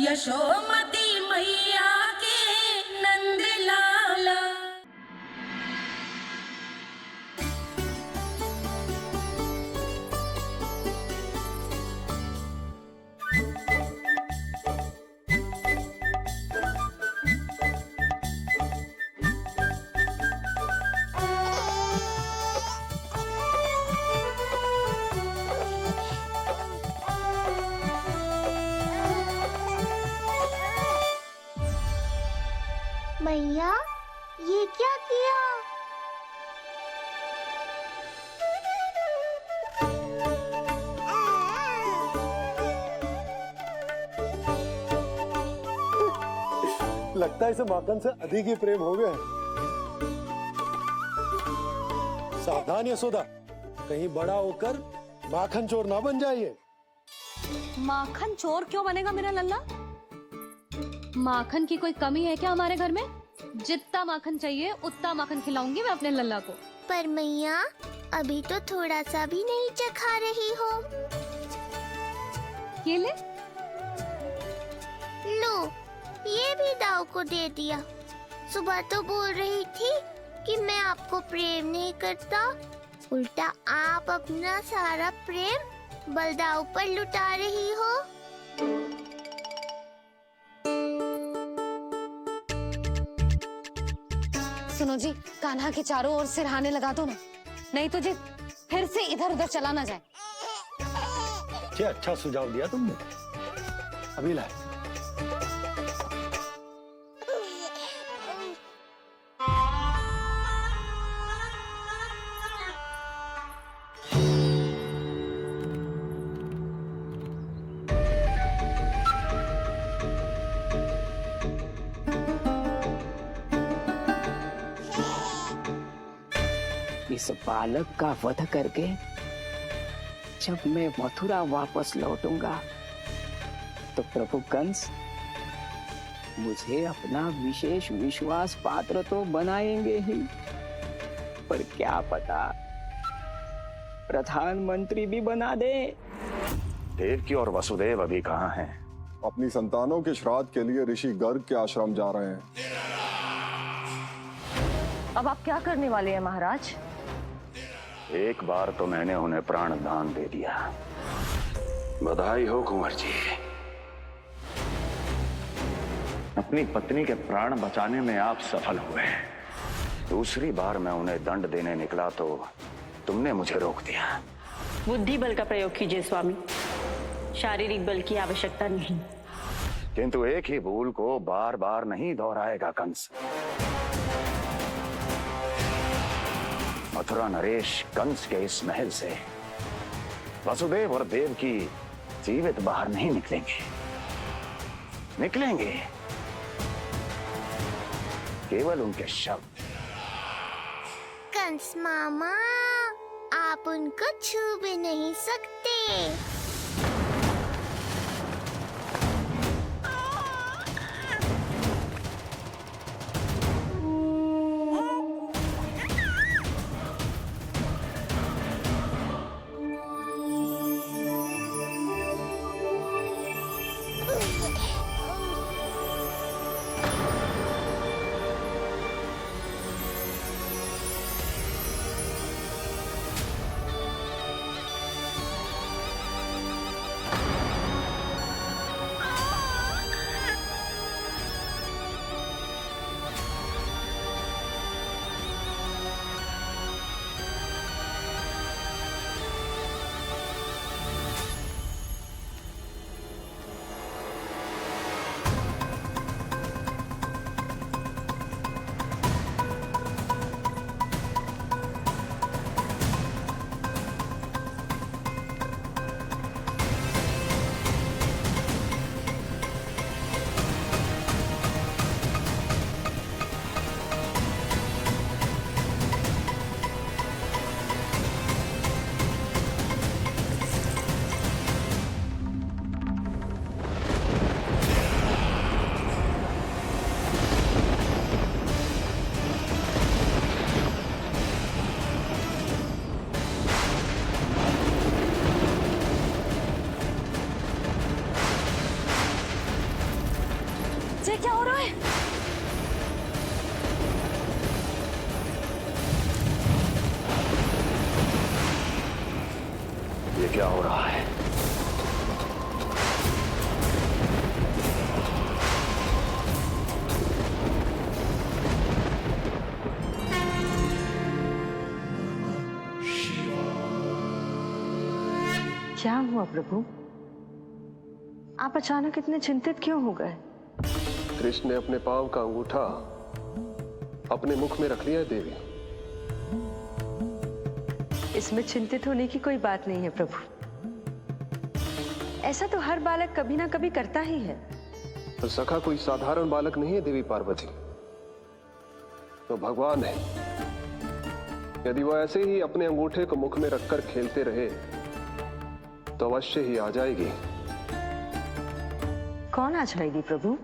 यशोमती मैया के नंद लाला। मैया, ये क्या किया? लगता है इसे माखन से अधिक ही प्रेम हो गया है। सावधान यशोदा, कहीं बड़ा होकर माखन चोर ना बन जाइए। माखन चोर क्यों बनेगा मेरा लल्ला? माखन की कोई कमी है क्या हमारे घर में? जितना माखन चाहिए उतना माखन खिलाऊंगी मैं अपने लल्ला को। पर मैया, अभी तो थोड़ा सा भी नहीं चखा रही हो। ये ले। लो, ये भी दाऊ को दे दिया। सुबह तो बोल रही थी कि मैं आपको प्रेम नहीं करता, उल्टा आप अपना सारा प्रेम बलदाऊ पर लुटा रही हो। सुनो जी, कान्हा के चारों ओर सिरहाने लगा दो ना, नहीं तो जी फिर से इधर उधर चला ना जाए। क्या अच्छा सुझाव दिया तुमने। अभी लाए। इस बालक का वध करके जब मैं मथुरा वापस लौटूंगा तो प्रभु कंस मुझे अपना विशेष विश्वास पात्र तो बनाएंगे ही, पर क्या पता प्रधानमंत्री भी बना दे। देवकी और वसुदेव अभी कहाँ हैं? अपनी संतानों के श्राद्ध के लिए ऋषि गर्ग के आश्रम जा रहे हैं। अब आप क्या करने वाले हैं महाराज? एक बार तो मैंने उन्हें प्राण दान दे दिया। बधाई हो कुंवर जी, अपनी पत्नी के प्राण बचाने में आप सफल हुए। दूसरी बार मैं उन्हें दंड देने निकला तो तुमने मुझे रोक दिया। बुद्धि बल का प्रयोग कीजिए स्वामी, शारीरिक बल की आवश्यकता नहीं। किंतु एक ही भूल को बार बार नहीं दोहराएगा कंस। मथुरा नरेश कंस के इस महल से वसुदेव और देवकी जीवित बाहर नहीं निकलेंगे, केवल उनके शव। कंस मामा, आप उनको छू भी नहीं सकते। ये क्या हो रहा है? ये क्या हो रहा है? क्या हुआ प्रभु? आप अचानक इतने चिंतित क्यों हो गए? कृष्ण ने अपने पांव का अंगूठा अपने मुख में रख लिया है देवी। इसमें चिंतित होने की कोई बात नहीं है प्रभु। ऐसा तो हर बालक कभी ना कभी करता ही है। पर सखा कोई साधारण बालक नहीं है देवी पार्वती, तो भगवान है। यदि वह ऐसे ही अपने अंगूठे को मुख में रखकर खेलते रहे तो अवश्य ही आ जाएगी। कौन आ जाएगी प्रभु?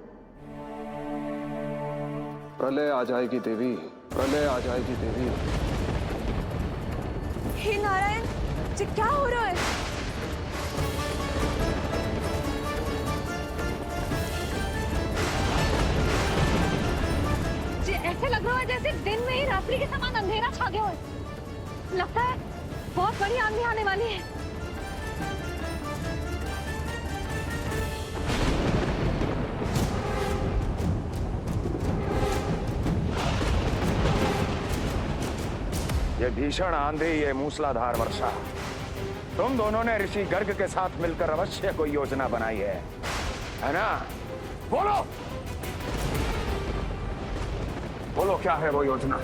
प्रलय आ जाएगी देवी, प्रलय आ जाएगी देवी। हे नारायण जी, क्या हो रहा है? जी ऐसे लग रहा है जैसे दिन में ही रात्रि के समान अंधेरा छा गया हो। लगता है बहुत बड़ी आंधी आने वाली है। ये भीषण आंधी, ये मूसलाधार वर्षा, तुम दोनों ने ऋषि गर्ग के साथ मिलकर अवश्य कोई योजना बनाई है ना? बोलो बोलो, क्या है वो योजना?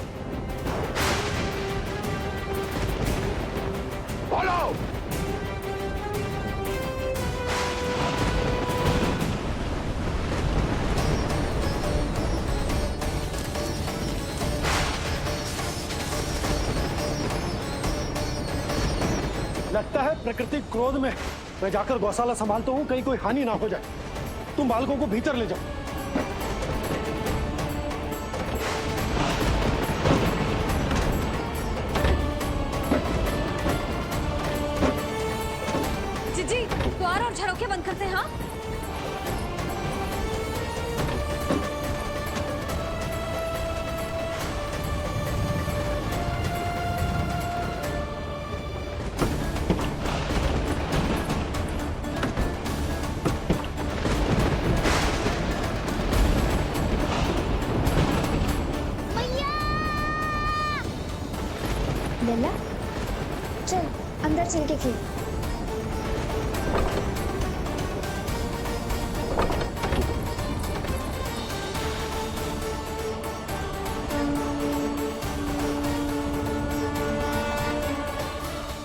बोलो। लगता है प्रकृति क्रोध में। मैं जाकर गौशाला संभालता हूँ, कहीं कोई हानि ना हो जाए। तुम बालकों को भीतर ले जाओ। जी द्वार और झरोखे बंद करते हैं। हाँ लला, चल अंदर चल के खेल।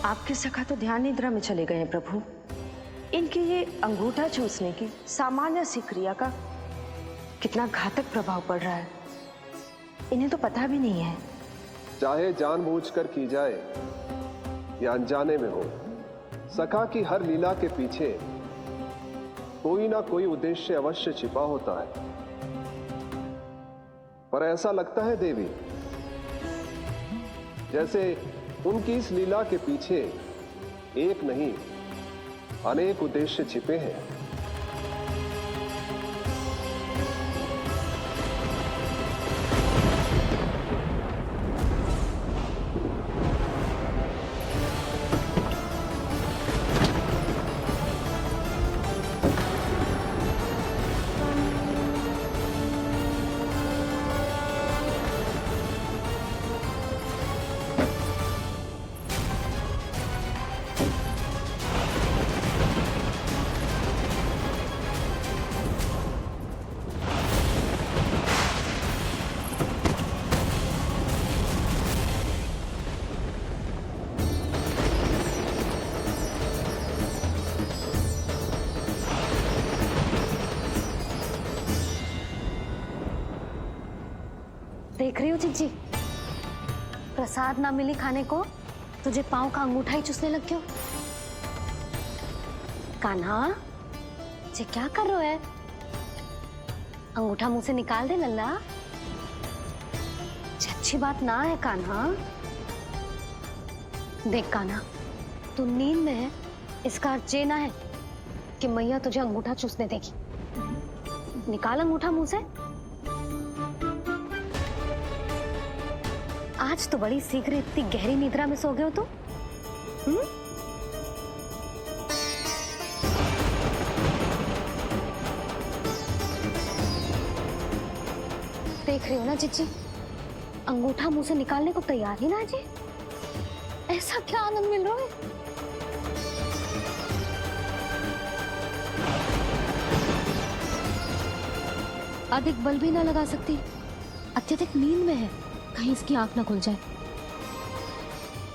आपके सखा तो ध्यान निद्रा में चले गए हैं प्रभु। इनकी ये अंगूठा चूसने की सामान्य सी क्रिया का कितना घातक प्रभाव पड़ रहा है, इन्हें तो पता भी नहीं है। चाहे जानबूझकर की जाए या अनजाने में हो, सखा की हर लीला के पीछे कोई ना कोई उद्देश्य अवश्य छिपा होता है। पर ऐसा लगता है देवी जैसे उनकी इस लीला के पीछे एक नहीं अनेक उद्देश्य छिपे हैं। देख रही हो चिज्जी, प्रसाद ना मिली खाने को, तुझे पांव का अंगूठा ही चूसने लग गयो। कान्हा, ये क्या कर रहे हो है? अंगूठा मुंह से निकाल दे लल्ला। अच्छी बात ना है कान्हा। देख कान्हा, तू नींद में है, इसका अर्थ ये ना है कि मैया तुझे अंगूठा चूसने देगी। निकाल अंगूठा मुंह से। आज तो बड़ी शीघ्र इतनी गहरी निद्रा में सो गए हो तुम। देख रही हो ना चिच्ची, अंगूठा मुंह से निकालने को तैयार ही ना जी। ऐसा क्या आनंद मिल रहा है। अधिक बल भी ना लगा सकती, अत्यधिक नींद में है, कहीं इसकी आंख ना खुल जाए।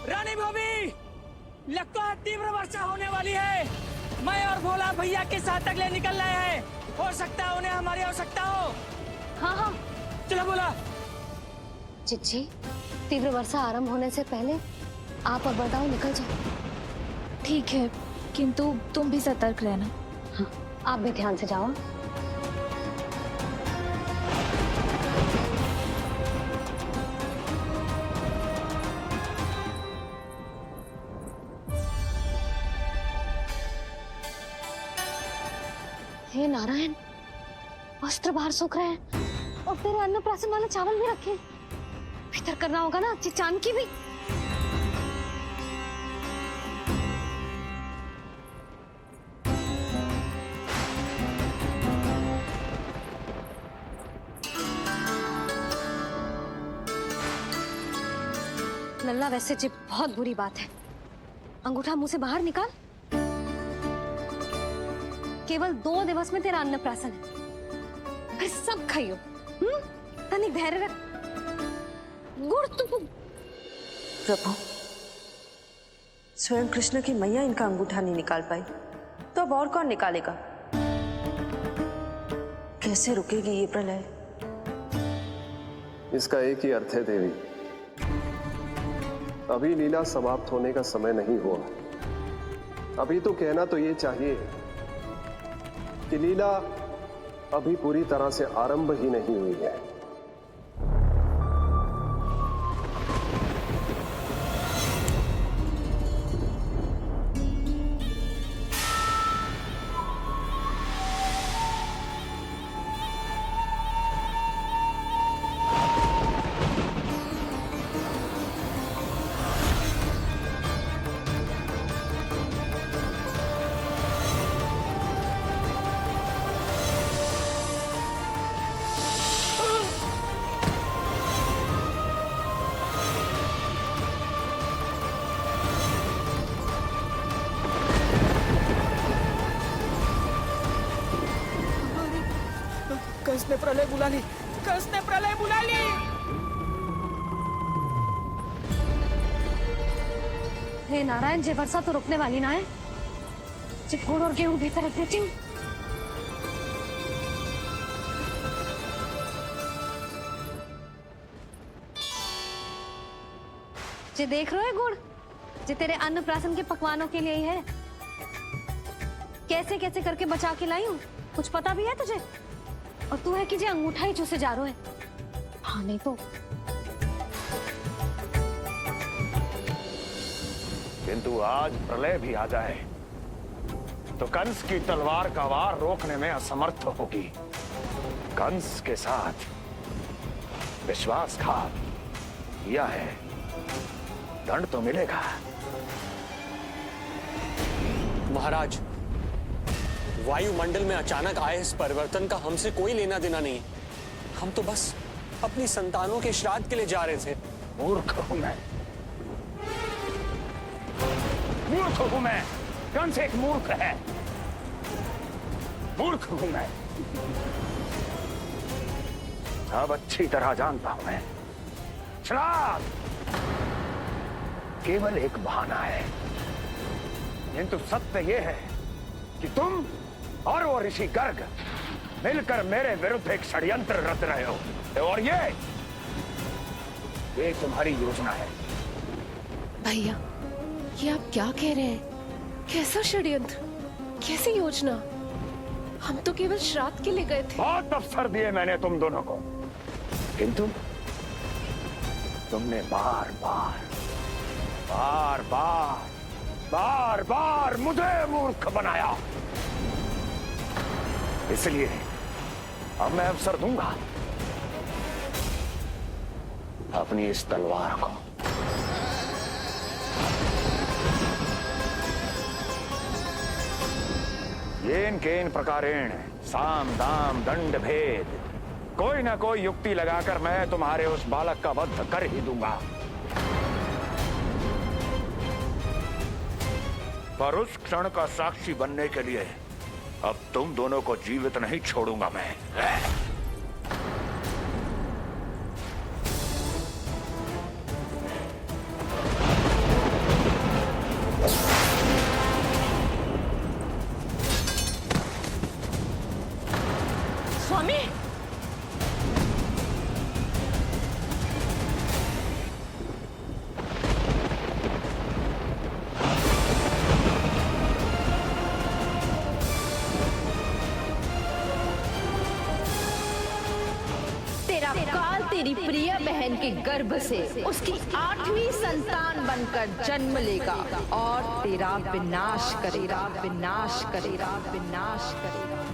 रानी भाभी, लगता है तीव्र वर्षा होने वाली है। मैं और भोला भैया के साथ अगले निकल रहे हैं। हो सकता है उन्हें हमारी आवश्यकता हो। हाँ हाँ चलो बोला। चिच्ची, तीव्र वर्षा आरंभ होने से पहले आप और बरदाऊ निकल जाओ। ठीक है, किंतु तुम भी सतर्क रहना। हाँ, आप भी ध्यान से जाओ। हे नारायण, वस्त्र बाहर सूख रहे हैं और तेरे अन्नप्राशन वाले चावल भी रखे। भीतर करना होगा ना चिचान की भी। लल्ला, वैसे जी बहुत बुरी बात है। अंगूठा मुंह से बाहर निकाल। केवल 2 दिवस में तेरा अन्नप्राशन है, फिर सब खाइयो। तनिक धैर्य रख। गुड़ तू। प्रभु, स्वयं कृष्ण की मैया इनका अंगूठा नहीं निकाल पाई, तो अब और कौन निकालेगा? कैसे रुकेगी ये प्रलय? इसका एक ही अर्थ है देवी, अभी लीला समाप्त होने का समय नहीं हुआ। अभी तो कहना तो ये चाहिए कि लीला अभी पूरी तरह से आरंभ ही नहीं हुई है। कंस ने प्रलय बुला ली। कंस ने प्रलय बुला ली। हे नारायण, जे वर्षा तो रुकने वाली ना है। जे गुड़ और गेहूं भीतर रख देती हूँ। जे देख रहे हो गुड़, जे तेरे अन्नप्राशन के पकवानों के लिए ही है। कैसे कैसे करके बचा के लाई हूँ, कुछ पता भी है तुझे? और तू है कि जे अंगूठा ही चूसे जा रहा है। हाँ नहीं तो। किंतु आज प्रलय भी आ जाए तो कंस की तलवार का वार रोकने में असमर्थ होगी। कंस के साथ विश्वासघात किया है, दंड तो मिलेगा। महाराज, वायुमंडल में अचानक आए इस परिवर्तन का हमसे कोई लेना देना नहीं। हम तो बस अपनी संतानों के श्राद्ध के लिए जा रहे थे। मूर्ख हूं मैं, मूर्ख हूं मैं। कंस एक मूर्ख है, मूर्ख हूं मैं। अब अच्छी तरह जानता हूं मैं, श्राद्ध केवल एक बहाना है। किंतु सत्य यह है कि तुम और वो ऋषि गर्ग मिलकर मेरे विरुद्ध एक षड्यंत्र रच रहे हो, और ये तुम्हारी योजना है। भैया, ये आप क्या कह रहे हैं? कैसा षड्यंत्र, कैसी योजना? हम तो केवल श्राद्ध के लिए गए थे। बहुत अवसर दिए मैंने तुम दोनों को, किंतु तुमने बार बार बार बार बार बार मुझे मूर्ख बनाया। इसलिए अब मैं अवसर दूंगा अपनी इस तलवार को। येन केन प्रकारेण साम दाम दंड भेद, कोई ना कोई युक्ति लगाकर मैं तुम्हारे उस बालक का वध कर ही दूंगा। पर उस क्षण का साक्षी बनने के लिए अब तुम दोनों को जीवित नहीं छोड़ूंगा मैं। स्वामी, तेरा काल तेरी प्रिय बहन के गर्भ से उसकी 8वीं संतान बनकर जन्म लेगा और तेरा विनाश करेगा, विनाश करेगा, विनाश करेगा।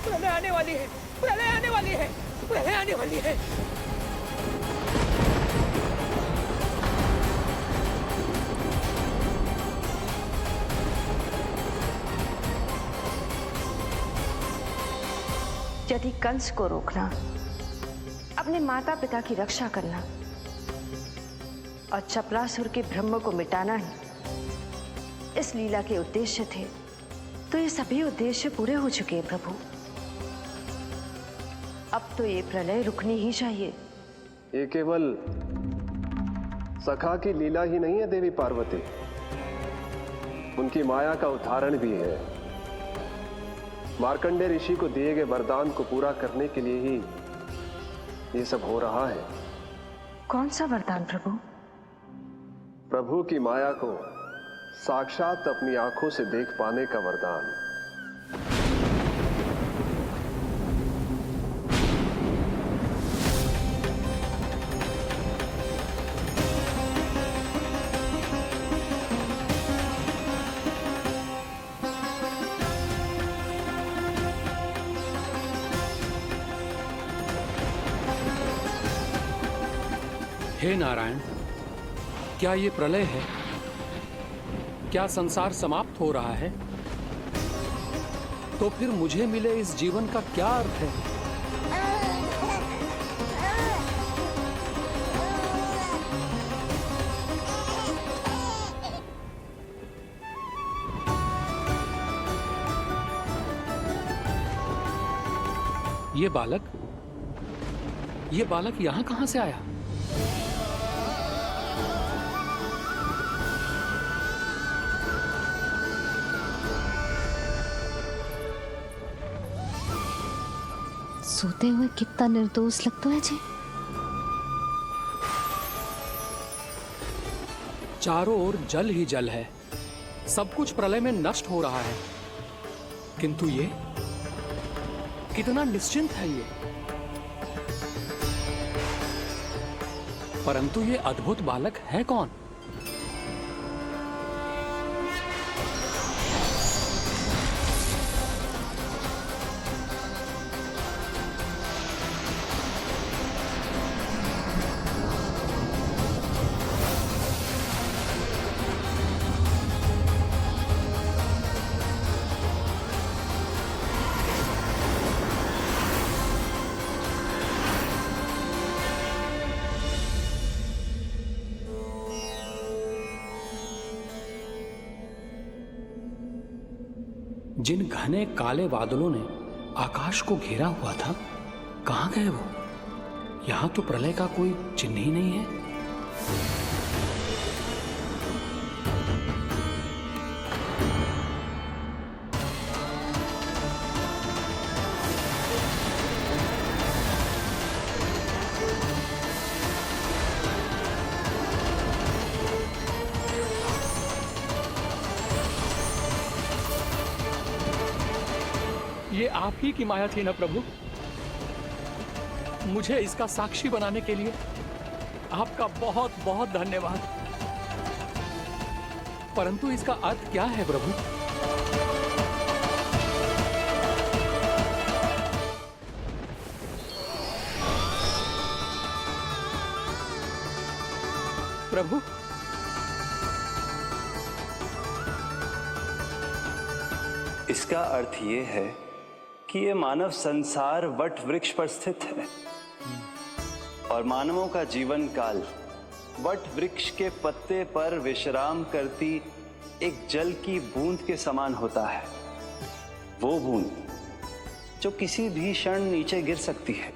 प्रलय आने वाली है, प्रलय आने वाली है, प्रलय आने वाली है। यदि कंस को रोकना, अपने माता पिता की रक्षा करना और चपरासुर के ब्रह्म को मिटाना ही इस लीला के उद्देश्य थे, तो ये सभी उद्देश्य पूरे हो चुके हैं प्रभु। अब तो ये प्रलय रुकनी ही चाहिए। ये केवल सखा की लीला ही नहीं है देवी पार्वती, उनकी माया का उदाहरण भी है। मार्कंडेय ऋषि को दिए गए वरदान को पूरा करने के लिए ही ये सब हो रहा है। कौन सा वरदान प्रभु? प्रभु की माया को साक्षात अपनी आंखों से देख पाने का वरदान। हे नारायण, क्या ये प्रलय है? क्या संसार समाप्त हो रहा है? तो फिर मुझे मिले इस जीवन का क्या अर्थ है? ये बालक यहां कहां से आया? सोते हुए कितना निर्दोष लगता है जी। चारों ओर जल ही जल है, सब कुछ प्रलय में नष्ट हो रहा है, किंतु ये कितना निश्चिंत है ये। परंतु ये अद्भुत बालक है कौन? जिन घने काले बादलों ने आकाश को घेरा हुआ था, कहां गए वो? यहां तो प्रलय का कोई चिन्ह ही नहीं है। ये आप ही की माया थी ना प्रभु? मुझे इसका साक्षी बनाने के लिए आपका बहुत बहुत धन्यवाद। परंतु इसका अर्थ क्या है प्रभु? प्रभु, इसका अर्थ ये है कि ये मानव संसार वट वृक्ष पर स्थित है और मानवों का जीवन काल वट वृक्ष के पत्ते पर विश्राम करती एक जल की बूंद के समान होता है। वो बूंद जो किसी भी क्षण नीचे गिर सकती है।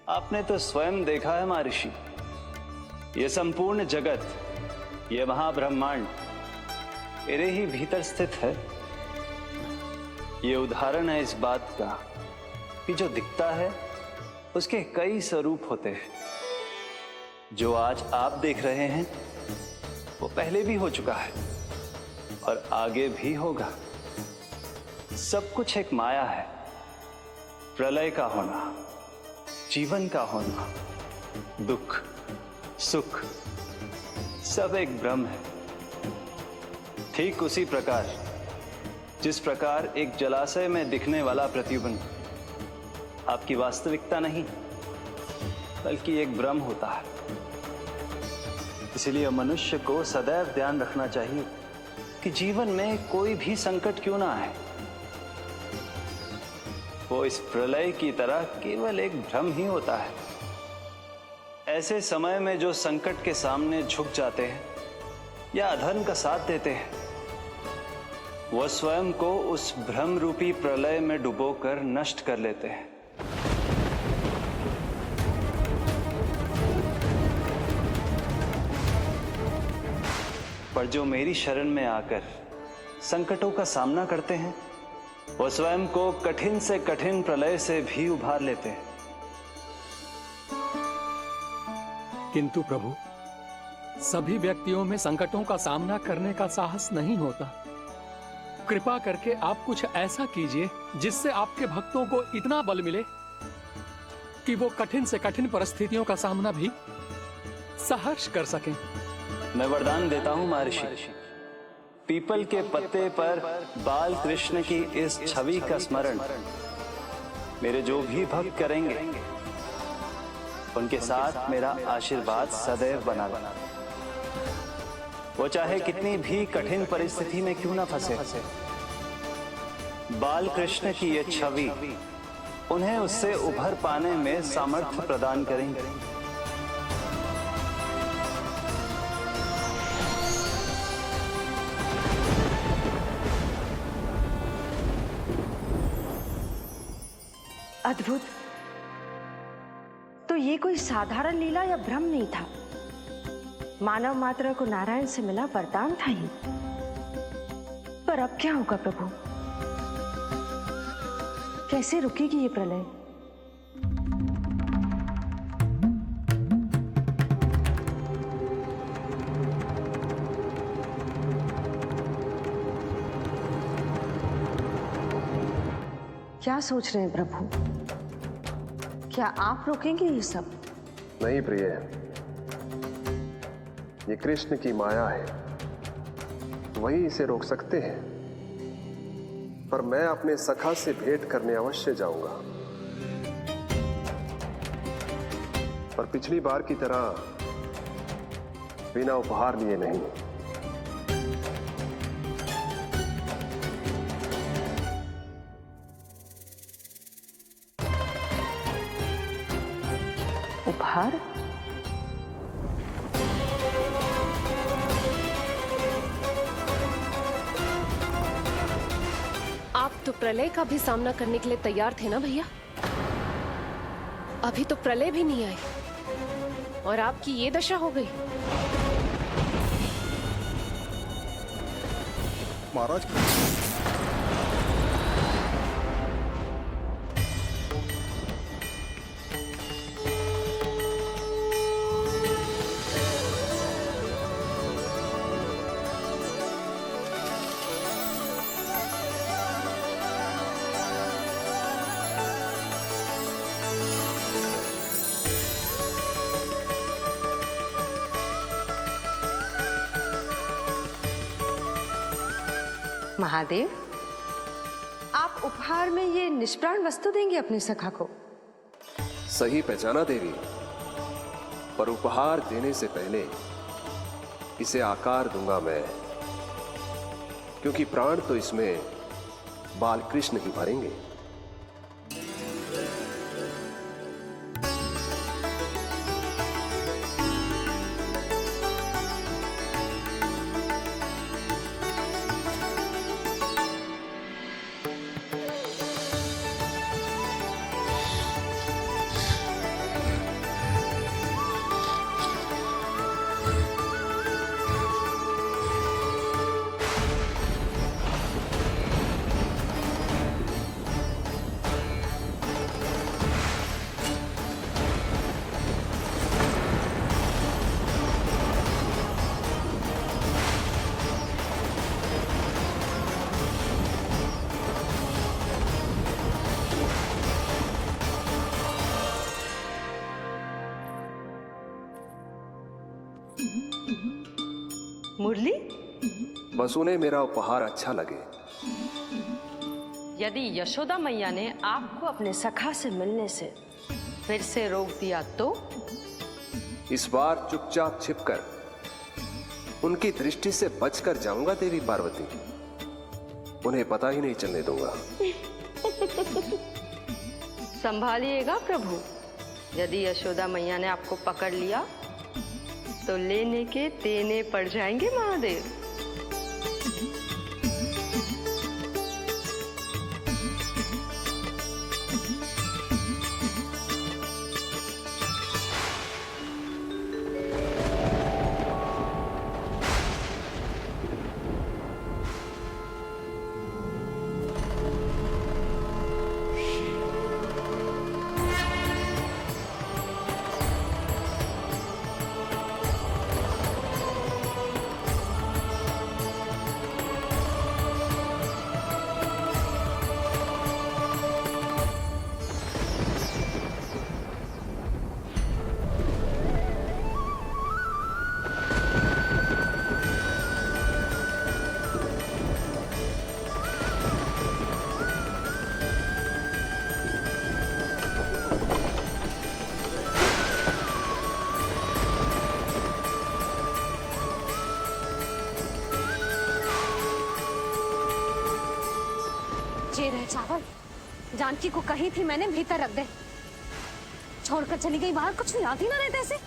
आपने तो स्वयं देखा है महर्षि, ये संपूर्ण जगत, ये महाब्रह्मांड मेरे ही भीतर स्थित है। ये उदाहरण है इस बात का कि जो दिखता है उसके कई स्वरूप होते हैं। जो आज आप देख रहे हैं वो पहले भी हो चुका है और आगे भी होगा। सब कुछ एक माया है। प्रलय का होना, जीवन का होना, दुख, सुख, सब एक भ्रम है। ठीक उसी प्रकार जिस प्रकार एक जलाशय में दिखने वाला प्रतिबिंब आपकी वास्तविकता नहीं बल्कि एक भ्रम होता है। इसलिए मनुष्य को सदैव ध्यान रखना चाहिए कि जीवन में कोई भी संकट क्यों ना आए, वो इस प्रलय की तरह केवल एक भ्रम ही होता है। ऐसे समय में जो संकट के सामने झुक जाते हैं या अधर्म का साथ देते हैं, वह स्वयं को उस भ्रम रूपी प्रलय में डुबोकर नष्ट कर लेते हैं। पर जो मेरी शरण में आकर संकटों का सामना करते हैं, वह स्वयं को कठिन से कठिन प्रलय से भी उभार लेते हैं। किंतु प्रभु, सभी व्यक्तियों में संकटों का सामना करने का साहस नहीं होता। कृपा करके आप कुछ ऐसा कीजिए जिससे आपके भक्तों को इतना बल मिले कि वो कठिन से कठिन परिस्थितियों का सामना भी सहर्ष कर सकें। मैं वरदान देता हूं महर्षि, पीपल के पत्ते पर बाल कृष्ण की इस छवि का स्मरण मेरे जो भी भक्त करेंगे उनके साथ मेरा आशीर्वाद सदैव बना रहना। वो चाहे कितनी भी कठिन परिस्थिति में क्यों ना फंसे, बाल कृष्ण की ये छवि उन्हें उससे उभर पाने में सामर्थ्य प्रदान करेंगे। अद्भुत। तो ये कोई साधारण लीला या भ्रम नहीं था, मानव मात्र को नारायण से मिला वरदान था ही। पर अब क्या होगा प्रभु? कैसे रुकेगी ये प्रलय? क्या सोच रहे हैं प्रभु? क्या आप रोकेंगे ये सब? नहीं प्रिय, ये कृष्ण की माया है, वही इसे रोक सकते हैं। पर मैं अपने सखा से भेंट करने अवश्य जाऊंगा। पर पिछली बार की तरह बिना उपहार लिए नहीं। उपहार? आप तो प्रलय का भी सामना करने के लिए तैयार थे ना भैया? अभी तो प्रलय भी नहीं आई और आपकी ये दशा हो गई। महाराज, महादेव, आप उपहार में ये निष्प्राण वस्तु देंगे अपनी सखा को? सही पहचाना देवी, पर उपहार देने से पहले इसे आकार दूंगा मैं, क्योंकि प्राण तो इसमें बाल कृष्ण ही भरेंगे। मुरली, बस उन्हें मेरा उपहार अच्छा लगे। यदि यशोदा मैया ने आपको अपने सखा से मिलने से फिर से रोक दिया तो? इस बार चुपचाप छिपकर उनकी दृष्टि से बचकर जाऊंगा देवी पार्वती, उन्हें पता ही नहीं चलने दूंगा। संभालिएगा प्रभु, यदि यशोदा मैया ने आपको पकड़ लिया तो लेने के देने पड़ जाएंगे महादेव। ये रहे चावल, जानकी को कही थी मैंने भीतर रख दे, छोड़कर चली गई बाहर, कुछ याद ही ना रहते ऐसे।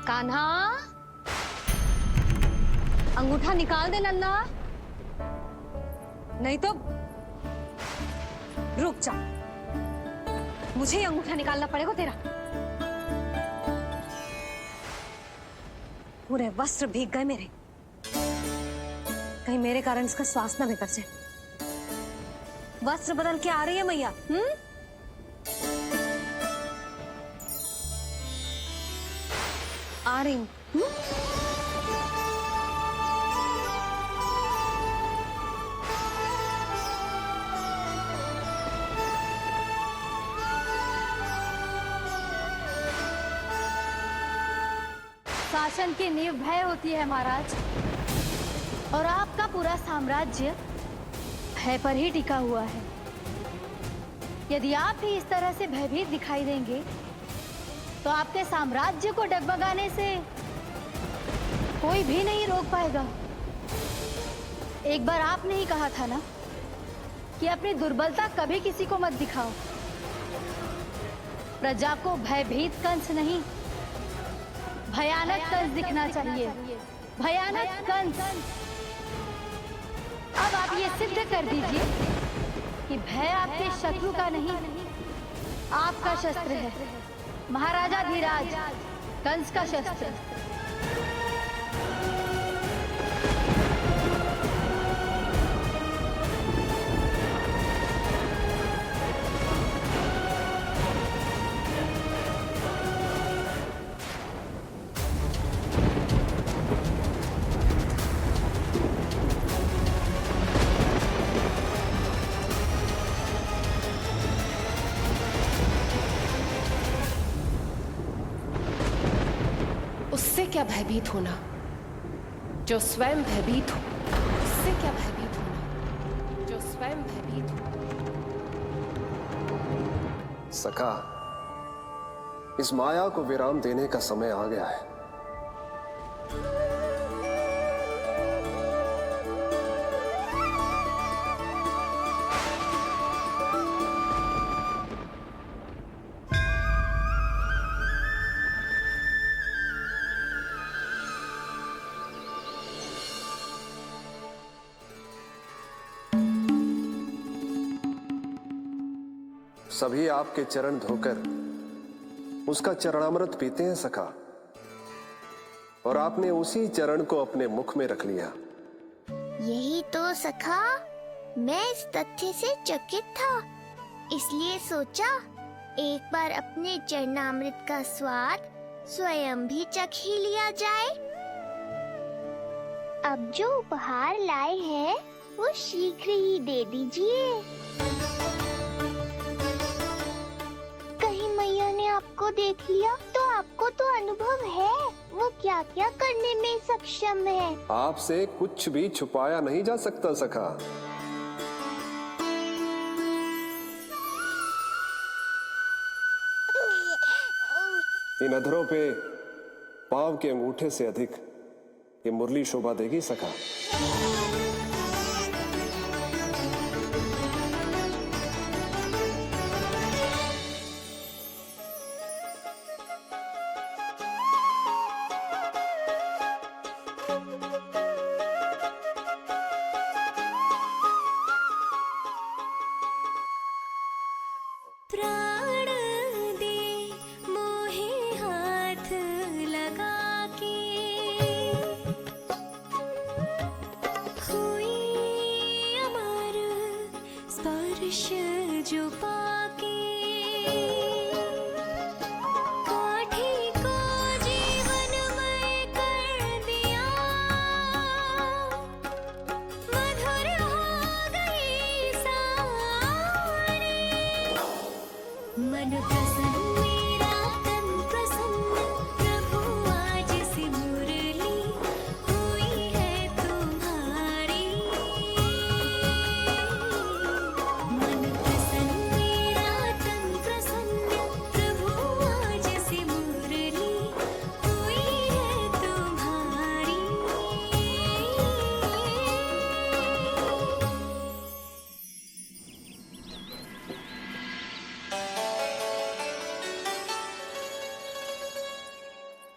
कान्हा, अंगूठा निकाल दे नन्ना, नहीं तो रुक जा, मुझे ही अंगूठा निकालना पड़ेगा तेरा। पूरे वस्त्र भीग गए मेरे, कहीं मेरे कारण इसका श्वास ना बिगड़ जाए। वस्त्र बदल के आ रही है मैया। आ रही हूँ। शासन की नींव भय होती है महाराज, और आपका पूरा साम्राज्य भय पर ही टिका हुआ है। यदि आप ही इस तरह से भयभीत दिखाई देंगे तो आपके साम्राज्य को डगमगाने से कोई भी नहीं रोक पाएगा। एक बार आपने ही कहा था ना कि अपनी दुर्बलता कभी किसी को मत दिखाओ। प्रजा को भयभीत कंस नहीं, भयानक कंस दिखना चाहिए, भयानक कंस। अब आप ये सिद्ध कर दीजिए कि भय आपके शत्रु का नहीं, आपका शस्त्र है। महाराजा धीराज, कंस का शस्त्र। उससे क्या भयभीत होना, जो स्वयं भयभीत हो। उससे क्या भयभीत होना, जो स्वयं भयभीत हो। सखा, इस माया को विराम देने का समय आ गया है। सभी आपके चरण धोकर उसका चरणामृत पीते हैं सखा, और आपने उसी चरण को अपने मुख में रख लिया। यही तो सखा, मैं इस तथ्य से चकित था, इसलिए सोचा एक बार अपने चरणामृत का स्वाद स्वयं भी चख ही लिया जाए। अब जो उपहार लाए हैं वो शीघ्र ही दे दीजिए। कहीं मैया ने आपको देख लिया तो आपको तो अनुभव है वो क्या क्या करने में सक्षम है। आपसे कुछ भी छुपाया नहीं जा सकता सखा। इन अधरों पे पांव के अंगूठे से अधिक ये मुरली शोभा देगी सखा।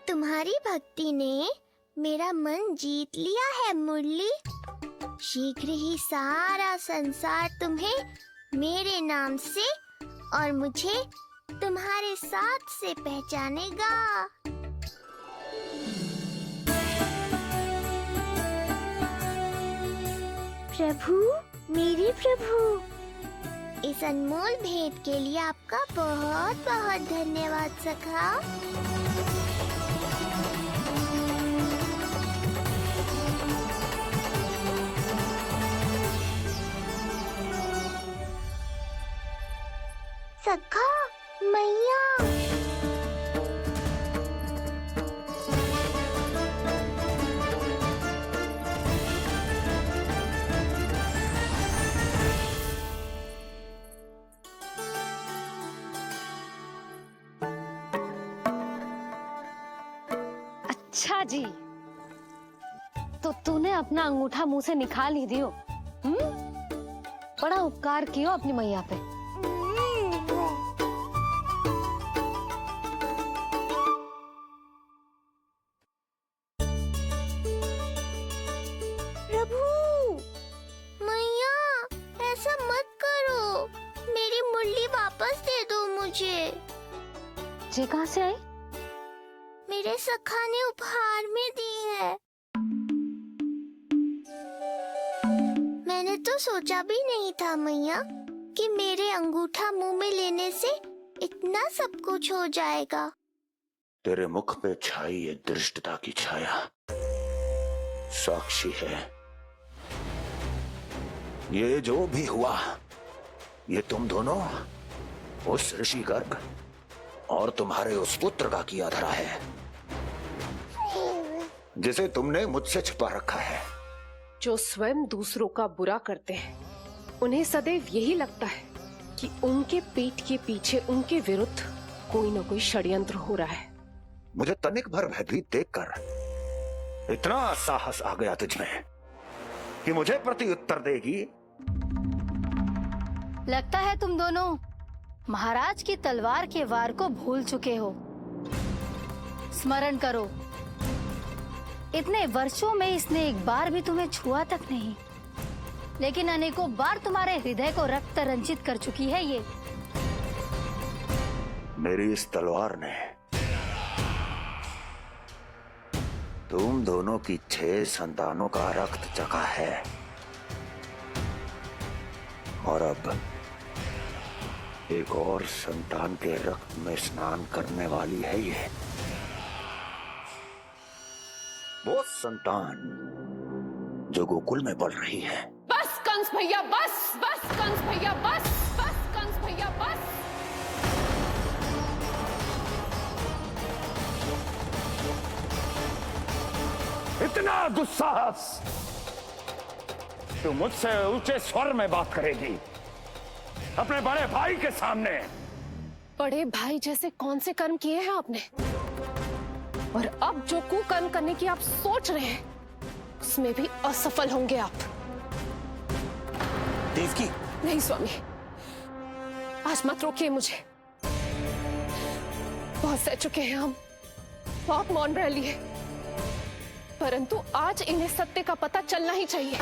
तुम्हारी भक्ति ने मेरा मन जीत लिया है मुरली। शीघ्र ही सारा संसार तुम्हें मेरे नाम से और मुझे तुम्हारे साथ से पहचानेगा। प्रभु, मेरे प्रभु, इस अनमोल भेंट के लिए आपका बहुत बहुत धन्यवाद सखा। सखा, मैया, अच्छा जी, तो तूने अपना अंगूठा मुंह से निकाल ही दियो। बड़ा उपकार कियो अपनी मैया पे। प्रभु, मैया ऐसा मत करो, मेरी मुरली वापस दे दो मुझे। ये कहाँ से आई? मेरे सखा ने उपहार में दी है। मैंने तो सोचा भी नहीं था मैया कि मेरे अंगूठा मुंह में लेने से इतना सब कुछ हो जाएगा। तेरे मुख पे छाई ये दृष्टता की छाया साक्षी है। ये जो भी हुआ, ये तुम दोनों, उस ऋषि गर्ग और तुम्हारे उस पुत्र का किया धरा है, जिसे तुमने मुझसे छुपा रखा है। जो स्वयं दूसरों का बुरा करते हैं, उन्हें सदैव यही लगता है कि उनके पेट के पीछे उनके विरुद्ध कोई न कोई षड्यंत्र हो रहा है। मुझे तनिक भर भयभीत देखकर इतना साहस आ गया तुझमें कि मुझे प्रति उत्तर देगी। लगता है तुम दोनों महाराज की तलवार के वार को भूल चुके हो। स्मरण करो, इतने वर्षों में इसने एक बार भी तुम्हें छुआ तक नहीं, लेकिन अनेकों बार तुम्हारे हृदय को रक्त रंजित कर चुकी है ये। मेरी इस तलवार ने तुम दोनों की 6 संतानों का रक्त चखा है, और अब एक और संतान के रक्त में स्नान करने वाली है ये। वो संतान जो गोकुल में पल रही है। बस कंस भैया बस, बस कंस भैया बस, बस कंस भैया बस। इतना दुस्साहस, तू मुझसे ऊंचे स्वर में बात करेगी अपने बड़े भाई के सामने? बड़े भाई जैसे कौन से कर्म किए हैं आपने? और अब जो कुकर्म करने की आप सोच रहे हैं, उसमें भी असफल होंगे आप। देवकी, नहीं स्वामी, आज मत रोकिए मुझे। बहुत सह चुके हैं हम, आप मौन रह लिए, परंतु आज इन्हें सत्य का पता चलना ही चाहिए।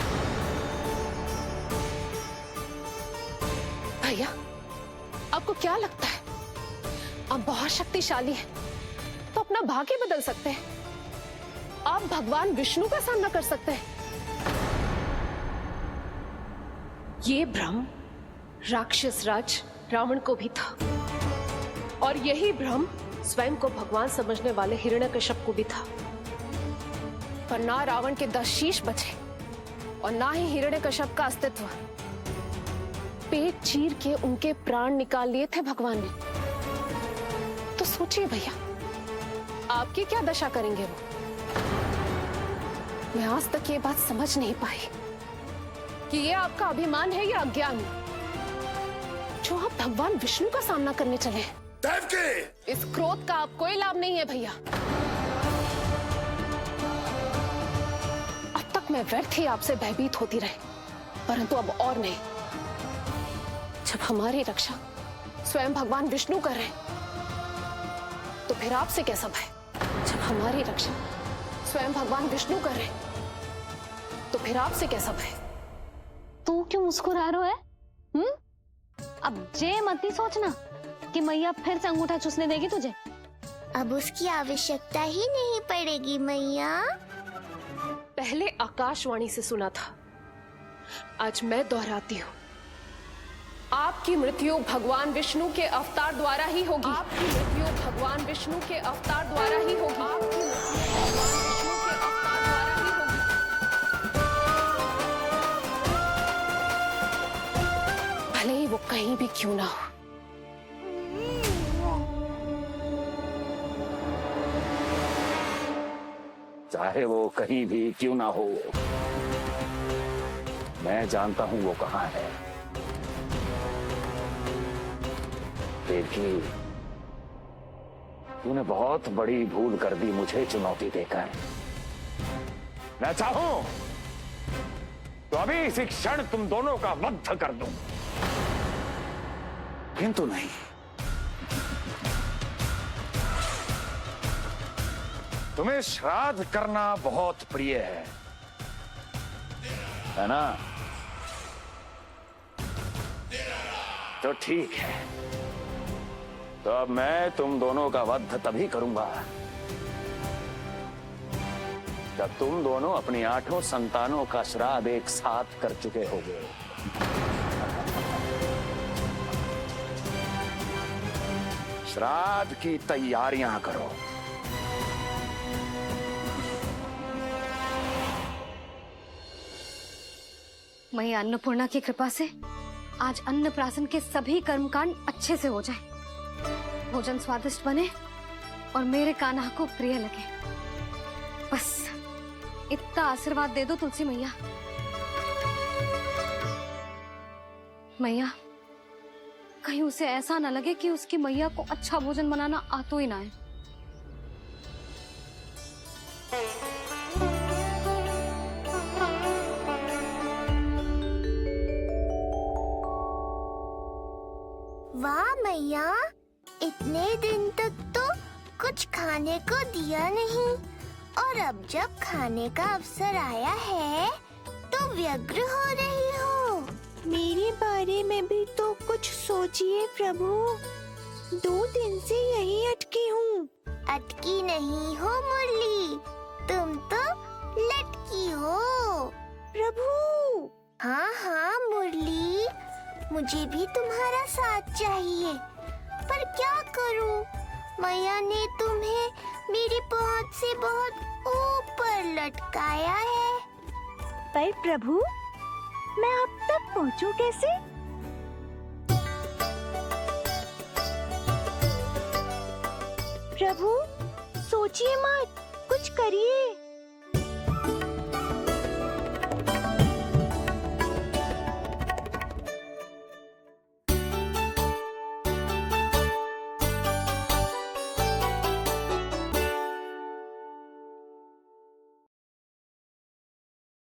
भैया, आपको क्या लगता है आप बहुत शक्तिशाली हैं, तो अपना भाग्य बदल सकते हैं? आप भगवान विष्णु का सामना कर सकते हैं। ये भ्रम राक्षस राज रावण को भी था, और यही भ्रम स्वयं को भगवान समझने वाले हिरण्यकश्यप को भी था। पर ना रावण के 10 शीश बचे और ना ही हिरण्यकश्यप का अस्तित्व। पेट चीर के उनके प्राण निकाल लिए थे भगवान ने। तो सोचिए भैया, आपकी क्या दशा करेंगे वो? मैं आज तक ये बात समझ नहीं पाई कि ये आपका अभिमान है या अज्ञान, जो आप भगवान विष्णु का सामना करने चले हैं। देवकी! इस क्रोध का आप कोई लाभ नहीं है भैया। अब तक मैं व्यर्थ ही आपसे भयभीत होती रही, परंतु अब और नहीं। जब हमारी रक्षा स्वयं भगवान विष्णु कर रहे हैं, तो फिर आपसे कैसा भय? जब हमारी रक्षा स्वयं भगवान विष्णु कर रहे हैं, तो फिर आपसे कैसा भय? तू क्यों मुस्कुरा रहा है? अब जे मत ही सोचना कि मैया फिर से अंगूठा चूसने देगी तुझे। अब उसकी आवश्यकता ही नहीं पड़ेगी मैया। पहले आकाशवाणी से सुना था, आज मैं दोहराती हूँ। आपकी मृत्यु भगवान विष्णु के अवतार द्वारा ही होगी। आपकी मृत्यु भगवान विष्णु के अवतार द्वारा ही होगी। आपकी मृत्यु भगवान विष्णु के अवतार द्वारा ही होगी। भले ही वो कहीं भी क्यों ना हो। चाहे वो कहीं भी क्यों ना हो, मैं जानता हूं वो कहां है। देखिए, तूने बहुत बड़ी भूल कर दी मुझे चुनौती देकर। मैं चाहूं तो अभी इसी क्षण तुम दोनों का वध कर दूं, किंतु नहीं। तुम्हें श्राद्ध करना बहुत प्रिय है ना? तो ठीक है, तो अब मैं तुम दोनों का वध तभी करूंगा जब तुम दोनों अपनी 8 संतानों का श्राद्ध एक साथ कर चुके होगे। श्राद्ध की तैयारियां करो। मैया अन्नपूर्णा की कृपा से आज अन्नप्राशन के सभी कर्मकांड अच्छे से हो जाए, भोजन स्वादिष्ट बने और मेरे कान्हा को प्रिय लगे। बस इतना आशीर्वाद दे दो तुलसी मैया। मैया, कहीं उसे ऐसा न लगे कि उसकी मैया को अच्छा भोजन बनाना आतो ही ना है। वाह मैया, इतने दिन तक तो कुछ खाने को दिया नहीं, और अब जब खाने का अवसर आया है तो व्यग्र हो रही हो। मेरे बारे में भी तो कुछ सोचिए प्रभु, 2 दिन से यही अटकी हूँ। अटकी नहीं हो मुरली, तुम तो लटकी हो। प्रभु। हाँ हाँ मुरली, मुझे भी तुम्हारा साथ चाहिए, पर क्या करूं? मैया ने तुम्हें मेरी पहुंच से बहुत ऊपर लटकाया है। पर प्रभु, मैं अब तक पहुंचूं कैसे? प्रभु, सोचिए मत, कुछ करिए।